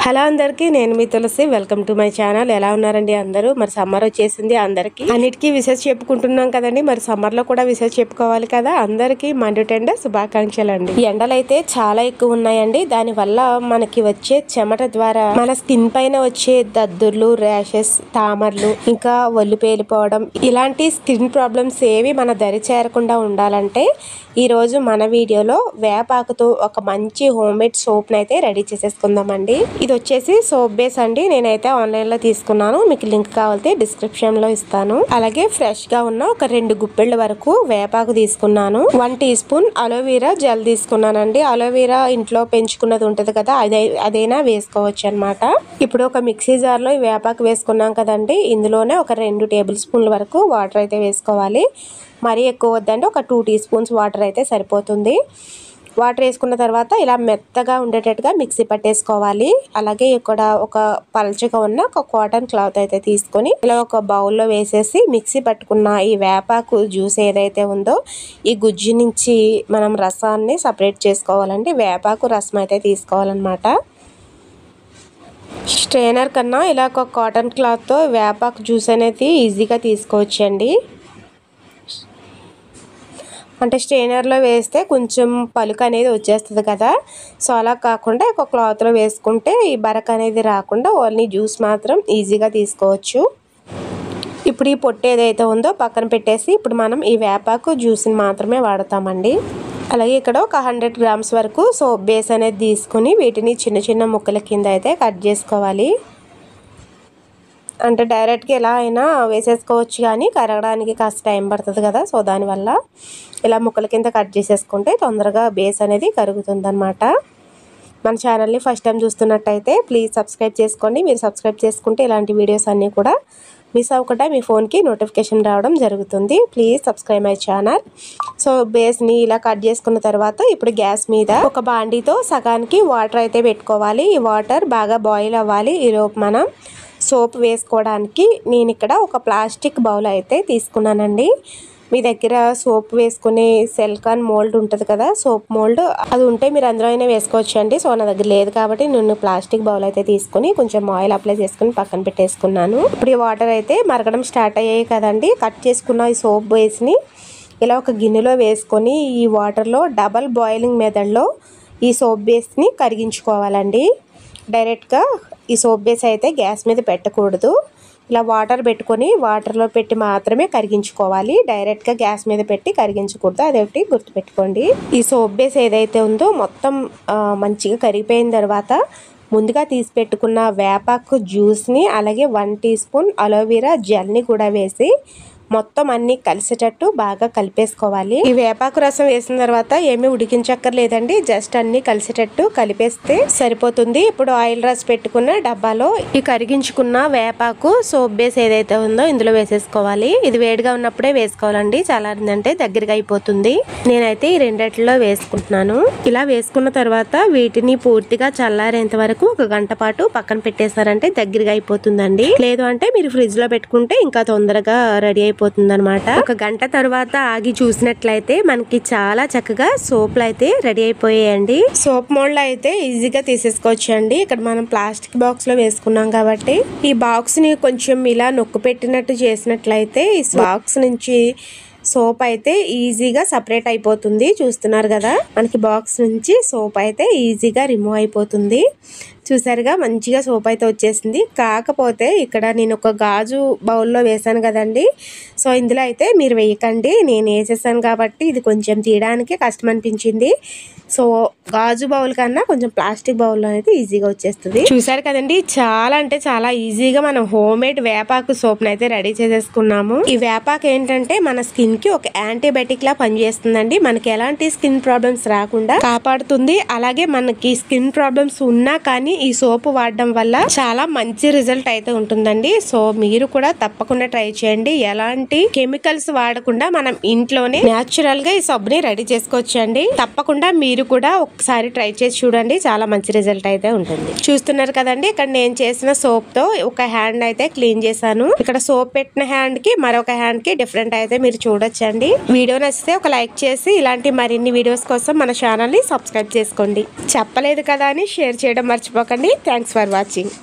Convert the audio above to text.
Hello అందరికీ, నేను మీ Tulasi. Welcome to my channel. ఎలా ఉన్నారండి అందరూ? మరి సమ్మర్ వచ్చేసింది, అందరికీ అన్నిటికీ విషెస్ చెప్పుకుంటున్నాం కదండి. మరి సమ్మర్ లో కూడా విషెస్ చెప్పుకోవాలి కదా. అందరికీ మండు టెండ శుభాకాంక్షలు అండి. ఎండలు అయితే చాలా ఎక్కువ ఉన్నాయండి. దాని వల్ల మనకి వచ్చే చెమట ద్వారా మన స్కిన్ పైన వచ్చే దద్దుర్లు, ర్యాషెస్, తామర్లు, ఇంకా ఒళ్ళు పేలిపోవడం, ఇలాంటి స్కిన్ ప్రాబ్లమ్స్ ఏవి మన దరి చేరకుండా ఉండాలంటే ఈ రోజు మన వీడియోలో వేపాకుతో ఒక మంచి హోమ్ మేడ్ సోప్ అయితే రెడీ చేసేసుకుందామండి. ఇది వచ్చేసి సోప్ బేస్ అండి. నేనైతే ఆన్లైన్ లో తీసుకున్నాను. మీకు లింక్ కావాలంటే డిస్క్రిప్షన్ లో ఇస్తాను. అలాగే ఫ్రెష్ గా ఉన్న ఒక 2 గుప్పెళ్ళ వరకు వేపాకు తీసుకున్నాను. 1 టీ స్పూన్ అలోవెరా జెల్ తీసుకున్నానండి. అలోవెరా ఇంట్లో పెంచుకున్నది ఉంటది కదా, అదైనా వేసుకోవచ్చు అనమాట. ఇప్పుడు ఒక మిక్సీ జార్ లో ఈ వేపాకు వేసుకున్నాం కదండి. ఇందులోనే ఒక 2 టేబుల్ స్పూన్ల వరకు వాటర్ అయితే వేసుకోవాలి. మరీ ఎక్కువ వద్దండి, ఒక 2 టీ స్పూన్స్ వాటర్ అయితే సరిపోతుంది. వాటర్ వేసుకున్న తర్వాత ఇలా మెత్తగా ఉండేటట్టుగా మిక్సీ పట్టేసుకోవాలి. అలాగే ఇక్కడ ఒక పల్చగా ఉన్న ఒక కాటన్ క్లాత్ అయితే తీసుకొని ఇలా ఒక బౌల్లో వేసేసి మిక్సీ పట్టుకున్న ఈ వేపాకు జ్యూస్ ఏదైతే ఉందో ఈ గుజ్జు నుంచి మనం రసాన్ని సపరేట్ చేసుకోవాలండి. వేపాకు రసం అయితే తీసుకోవాలన్నమాట. స్ట్రైనర్ కన్నా ఇలా ఒక కాటన్ క్లాత్తో వేపాకు జ్యూస్ అనేది ఈజీగా తీసుకోవచ్చండి. అంటే స్ట్రైనర్లో వేస్తే కొంచెం పలుకు అనేది వచ్చేస్తుంది కదా, సో అలా కాకుండా ఒక క్లాత్లో వేసుకుంటే ఈ బరక అనేది రాకుండా ఓన్లీ జ్యూస్ మాత్రం ఈజీగా తీసుకోవచ్చు. ఇప్పుడు ఈ పొట్టు ఏదైతే ఉందో పక్కన పెట్టేసి ఇప్పుడు మనం ఈ వేపాకు జ్యూస్ని మాత్రమే వాడతామండి. అలాగే ఇక్కడ ఒక 100 గ్రామ్స్ వరకు సోప్ బేస్ అనేది తీసుకుని వీటిని చిన్న చిన్న ముక్కల కింద అయితే కట్ చేసుకోవాలి. అంటే డైరెక్ట్గా ఎలా అయినా వేసేసుకోవచ్చు, కానీ కరగడానికి కాస్త టైం పడుతుంది కదా, సో దానివల్ల ఇలా ముక్కల కింద కట్ చేసేసుకుంటే తొందరగా బేస్ అనేది కరుగుతుంది అనమాట. మన ఛానల్ని ఫస్ట్ టైం చూస్తున్నట్టయితే ప్లీజ్ సబ్స్క్రైబ్ చేసుకోండి. మీరు సబ్స్క్రైబ్ చేసుకుంటే ఇలాంటి వీడియోస్ అన్నీ కూడా మిస్ అవ్వకుండా మీ ఫోన్కి నోటిఫికేషన్ రావడం జరుగుతుంది. Please subscribe my channel. So బేస్ని ఇలా కట్ చేసుకున్న తర్వాత ఇప్పుడు గ్యాస్ మీద ఒక బాండీతో సగానికి వాటర్ అయితే పెట్టుకోవాలి. ఈ వాటర్ బాగా బాయిల్ అవ్వాలి. ఈలోపు మనం సోప్ వేసుకోవడానికి నేను ఇక్కడ ఒక ప్లాస్టిక్ బౌల్ అయితే తీసుకున్నానండి. మీ దగ్గర సోప్ వేసుకునే సిలికాన్ మోల్డ్ ఉంటుంది కదా, సోప్ మోల్డ్, అది ఉంటే మీరు అందులో అయినా వేసుకోవచ్చు అండి. సో నా దగ్గర లేదు కాబట్టి నేను ప్లాస్టిక్ బౌల్ అయితే తీసుకుని కొంచెం ఆయిల్ అప్లై చేసుకుని పక్కన పెట్టేసుకున్నాను. ఇప్పుడు ఈ వాటర్ అయితే మరగడం స్టార్ట్ అయ్యాయి కదండి. కట్ చేసుకున్న ఈ సోప్ బేస్ని ఇలా ఒక గిన్నెలో వేసుకొని ఈ వాటర్లో డబల్ బాయిలింగ్ మెథడ్లో ఈ సోప్ బేస్ని కరిగించుకోవాలండి. డైరెక్ట్గా ఈ సోప్ బేస్ అయితే గ్యాస్ మీద పెట్టకూడదు. ఇలా వాటర్ పెట్టుకొని వాటర్లో పెట్టి మాత్రమే కరిగించుకోవాలి. డైరెక్ట్గా గ్యాస్ మీద పెట్టి కరిగించకూడదు, అదొకటి గుర్తుపెట్టుకోండి. ఈ సోప్ బేస్ ఏదైతే ఉందో మొత్తం మంచిగా కరిగిపోయిన తర్వాత ముందుగా తీసి పెట్టుకున్న వేపాకు జ్యూస్ని అలాగే 1 టీ స్పూన్ అలోవెరా జెల్ని కూడా వేసి మొత్తం అన్ని కలిసేటట్టు బాగా కలిపేసుకోవాలి. ఈ వేపాకు రసం వేసిన తర్వాత ఏమీ ఉడికించక్కర్లేదండి, జస్ట్ అన్ని కలిసేటట్టు కలిపేస్తే సరిపోతుంది. ఇప్పుడు ఆయిల్ రాసి పెట్టుకున్న డబ్బాలో ఈ కరిగించుకున్న వేపాకు సోప్ బేస్ ఏదైతే ఉందో ఇందులో వేసేసుకోవాలి. ఇది వేడిగా ఉన్నప్పుడే వేసుకోవాలండి, చల్లారిందంటే దగ్గరగా అయిపోతుంది. నేనైతే ఈ రెండిట్లో వేసుకుంటున్నాను. ఇలా వేసుకున్న తర్వాత వీటిని పూర్తిగా చల్లారేంత వరకు 1 గంట పాటు పక్కన పెట్టేశారంటే దగ్గరగా అయిపోతుందండి. లేదు అంటే మీరు ఫ్రిడ్జ్ లో పెట్టుకుంటే ఇంకా తొందరగా రెడీ అయిపోతుంది అనమాట. 1 గంట తర్వాత ఆగి చూసినట్లయితే మనకి చాలా చక్కగా సోప్లు అయితే రెడీ అయిపోయాయండి. సోప్ మోల్డ్ అయితే ఈజీగా తీసేసుకోవచ్చు అండి. ఇక్కడ మనం ప్లాస్టిక్ బాక్స్ లో వేసుకున్నాం కాబట్టి ఈ బాక్స్ ని కొంచెం ఇలా నొక్కు పెట్టినట్టు చేసినట్లయితే ఈ బాక్స్ నుంచి సోప్ అయితే ఈజీగా సపరేట్ అయిపోతుంది. చూస్తున్నారు కదా, మనకి బాక్స్ నుంచి సోప్ అయితే ఈజీగా రిమూవ్ అయిపోతుంది. చూసారుగా, మంచిగా సోప్ అయితే వచ్చేసింది. కాకపోతే ఇక్కడ నేను ఒక గాజు బౌల్లో వేసాను కదండి, సో ఇందులో అయితే మీరు వేయకండి. నేను వేసేసాను కాబట్టి ఇది కొంచెం తీయడానికి కష్టం అనిపించింది. సో గాజు బౌల్ కన్నా కొంచెం ప్లాస్టిక్ బౌల్లో అయితే ఈజీగా వచ్చేస్తుంది. చూసారు కదండి, చాలా అంటే చాలా ఈజీగా మనం హోమ్ మేడ్ వేపాకు సోప్ని అయితే రెడీ చేసేసుకున్నాము. ఈ వేపాకు ఏంటంటే మన స్కిన్ కి ఒక యాంటీబయాటిక్ లా పనిచేస్తుందండి. మనకి ఎలాంటి స్కిన్ ప్రాబ్లమ్స్ రాకుండా కాపాడుతుంది. అలాగే మనకి స్కిన్ ప్రాబ్లమ్స్ ఉన్నా కానీ ఈ సోప్ వాడడం వల్ల చాలా మంచి రిజల్ట్ అయితే ఉంటుందండి. సో మీరు కూడా తప్పకుండా ట్రై చేయండి. ఎలాంటి కెమికల్స్ వాడకుండా మనం ఇంట్లోనే న్యాచురల్ గా ఈ సోప్ ని రెడీ చేసుకోవచ్చండి. తప్పకుండా మీరు కూడా ఒకసారి ట్రై చేసి చూడండి, చాలా మంచి రిజల్ట్ అయితే ఉంటుంది. చూస్తున్నారు కదండి, ఇక్కడ నేను చేసిన సోప్ తో ఒక హ్యాండ్ అయితే క్లీన్ చేశాను. ఇక్కడ సోప్ పెట్టిన హ్యాండ్ కి మరొక హ్యాండ్ కి డిఫరెంట్ అయితే మీరు చూడొచ్చండి. వీడియో నచ్చితే ఒక లైక్ చేసి ఇలాంటి మరిన్ని వీడియోస్ కోసం మన ఛానల్ ని సబ్స్క్రైబ్ చేసుకోండి. చెప్పలేదు కదా అని షేర్ చేయడం మర్చిపోకండి. మర్చిపోకండి. Thanks for watching.